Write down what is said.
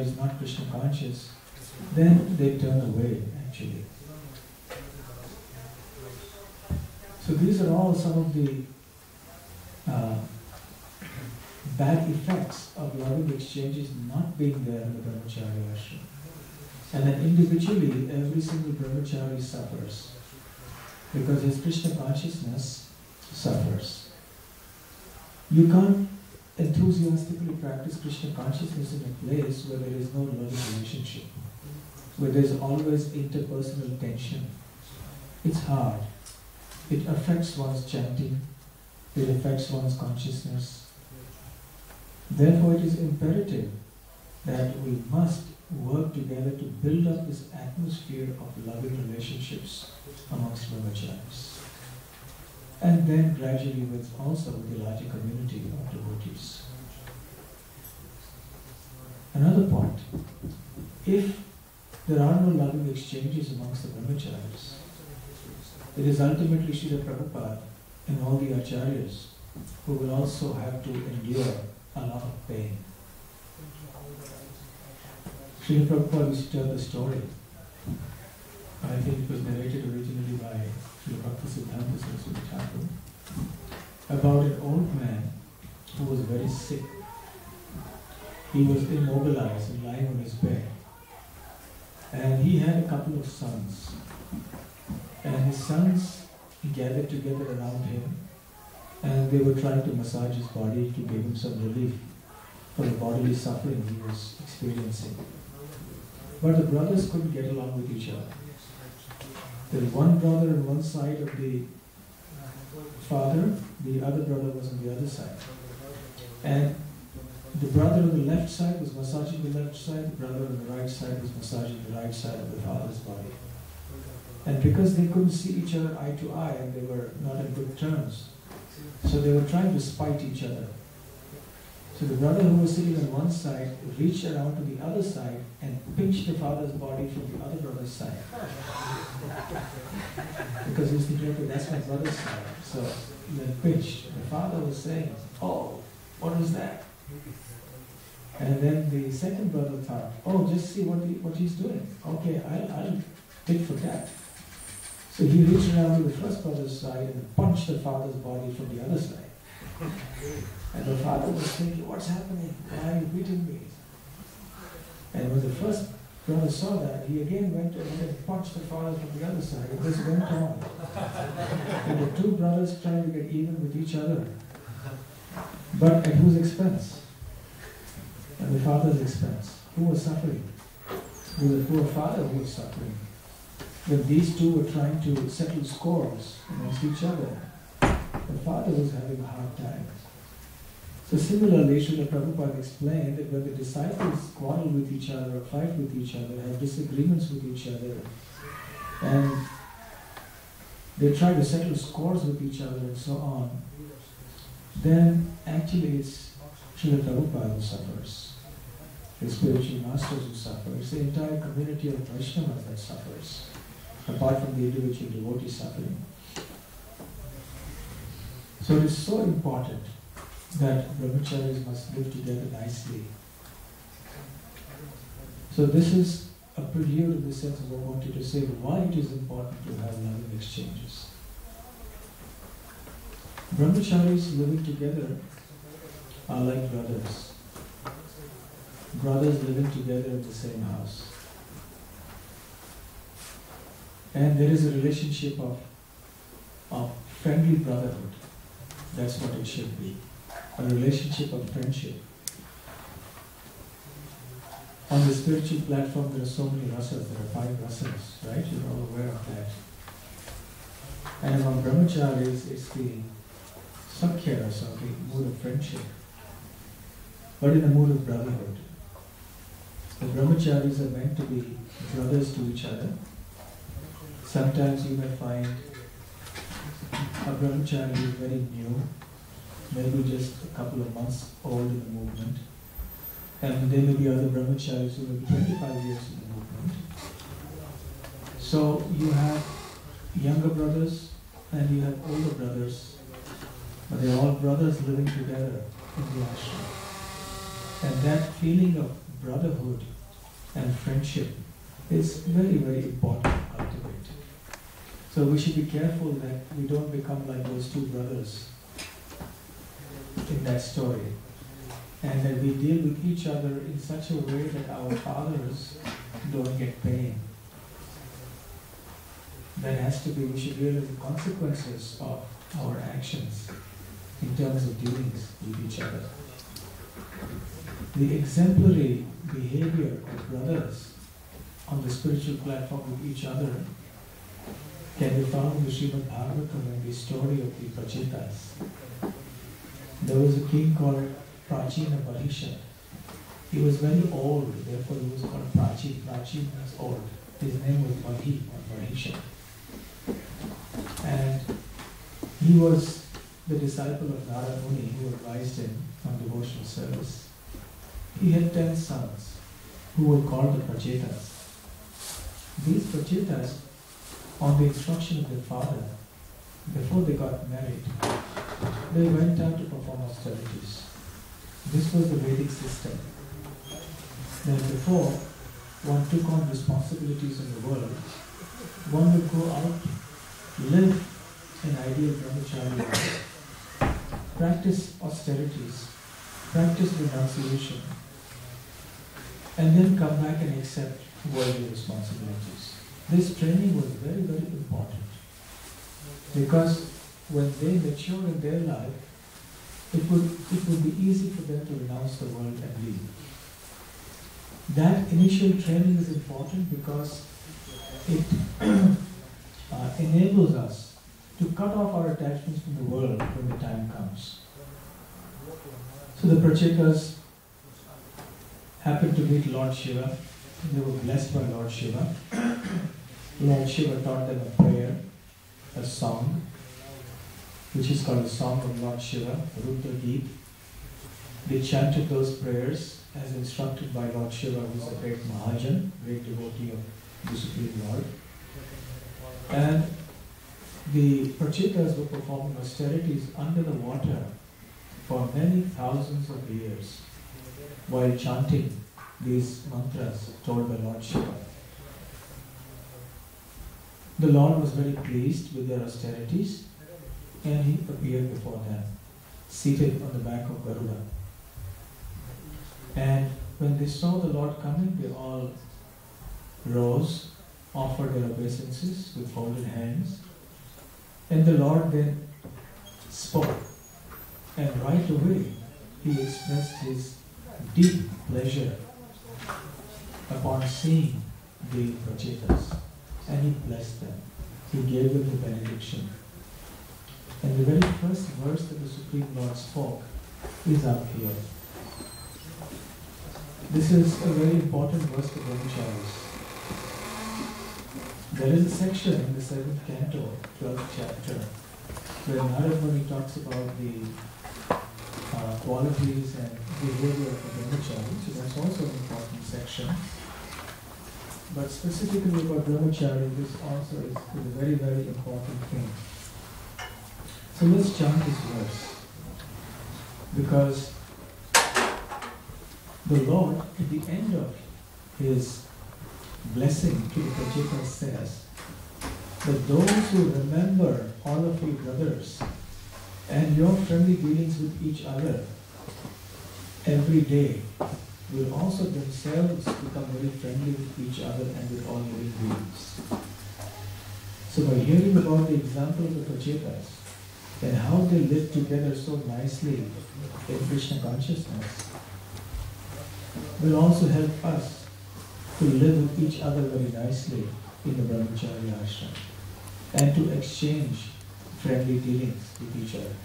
is not Krishna conscious, then they turn away actually. So these are all some of the bad effects of loving exchanges not being there in the brahmacharya ashram. And then individually, every single brahmachari suffers because his Krishna consciousness suffers. You can't enthusiastically practice Krishna consciousness in a place where there is no loving relationship, where there is always interpersonal tension. It's hard. It affects one's chanting, it affects one's consciousness. Therefore, it is imperative that we must work together to build up this atmosphere of loving relationships amongst brahmacharis. And then gradually with also with the larger community of devotees. Another point, if there are no loving exchanges amongst the brahmacharis, it is ultimately Srila Prabhupada and all the acharyas who will also have to endure a lot of pain. Srila Prabhupada used to tell the story. I think it was narrated originally by Srila Bhaktisiddhanta Saraswati Thakur about an old man who was very sick. He was immobilized and lying on his bed. And he had a couple of sons. And his sons gathered together around him and they were trying to massage his body to give him some relief for the bodily suffering he was experiencing. But the brothers couldn't get along with each other. There was one brother on one side of the father, the other brother was on the other side. And the brother on the left side was massaging the left side, the brother on the right side was massaging the right side of the father's body. And because they couldn't see each other eye to eye and they were not on good terms, so they were trying to spite each other. So the brother who was sitting on one side reached around to the other side and pinched the father's body from the other brother's side. Because he was thinking, okay, that's my brother's side. So then pinched. The father was saying, oh, what is that? And then the second brother thought, oh, just see what he's doing. Okay, I'll tit for tat. So he reached around to the first brother's side and punched the father's body from the other side. And the father was thinking, what's happening? Why are you beating me? And when the first brother saw that, he again went and punched the father from the other side. And this went on. And the two brothers trying to get even with each other. But at whose expense? At the father's expense. Who was suffering? It was the poor father who was suffering. When these two were trying to settle scores against each other, the father was having a hard time. So similarly, Srila Prabhupada explained that when the disciples quarrel with each other, or fight with each other, have disagreements with each other, and they try to settle scores with each other and so on, then actually it's Srila Prabhupada who suffers. The spiritual masters who suffer. It's the entire community of Vaishnavas that suffers, apart from the individual devotee suffering. So it is so important that brahmacharis must live together nicely. So this is a prelude in the sense of what I wanted to say, why it is important to have loving exchanges. Brahmacharis living together are like brothers. Brothers living together in the same house. And there is a relationship of friendly brotherhood. That's what it should be. A relationship of friendship. On the spiritual platform there are so many rasas, there are 5 rasas, right? You're all aware of that. And among brahmacharis it's the sakhya rasa, the mood of friendship. But in the mood of brotherhood. The brahmacharis are meant to be brothers to each other. Sometimes you may find a brahmachari is very new, maybe just a couple of months old in the movement. And there may be other brahmacharis who may be 25 years in the movement. So you have younger brothers and you have older brothers, but they are all brothers living together in the ashram. And that feeling of brotherhood and friendship is very, very important to cultivate. So we should be careful that we don't become like those two brothers in that story, and that we deal with each other in such a way that our fathers don't get pain. That has to be, we should realize the consequences of our actions in terms of dealings with each other. The exemplary behavior of brothers on the spiritual platform with each other can be found in the Srimad Bhagavatam in the story of the Prachetas. There was a king called Prachina Parishat. He was very old, therefore he was called Prachi. Prachi means old. His name was Madhi or Parishat. And he was the disciple of Narada Muni who advised him on devotional service. He had 10 sons who were called the Prachetas. These Prachetas, on the instruction of their father, before they got married, they went out to perform austerities. This was the Vedic system. Then before one took on responsibilities in the world, one would go out, live an ideal brahmachari life, practice austerities, practice renunciation, and then come back and accept worldly responsibilities. This training was very, very important, because when they mature in their life, it would be easy for them to renounce the world and leave. That initial training is important because it enables us to cut off our attachments from the world when the time comes. So the Prachetas happened to meet Lord Shiva. They were blessed by Lord Shiva. Lord Shiva taught them a prayer, a song, which is called the Song of Lord Shiva, Rudra Geet. They chanted those prayers as instructed by Lord Shiva, who is a great Mahajan, great devotee of the Supreme Lord. And the Prachetas were performing austerities under the water for many thousands of years while chanting these mantras told by Lord Shiva. The Lord was very pleased with their austerities, and he appeared before them, seated on the back of Garuda. And when they saw the Lord coming, they all rose, offered their obeisances with folded hands, and the Lord then spoke. And right away, he expressed his deep pleasure upon seeing the Prachetas, and he blessed them. He gave them the benediction. And the very first verse that the Supreme Lord spoke is up here. This is a very important verse for brahmacharis. There is a section in the 7th canto, 12th chapter, where Narada Muni talks about the qualities and behavior of a brahmachari, so that's also an important section. But specifically about brahmachari, this also is a very, very important thing. So let's chant this verse, because the Lord, at the end of his blessing to the Prachetas, says that those who remember all of you brothers and your friendly dealings with each other every day will also themselves become very friendly with each other and with all living beings. So by hearing about the example of the Prachetas and how they live together so nicely in Krishna consciousness, will also help us to live with each other very nicely in the Brahmacharya ashram and to exchange friendly dealings with each other.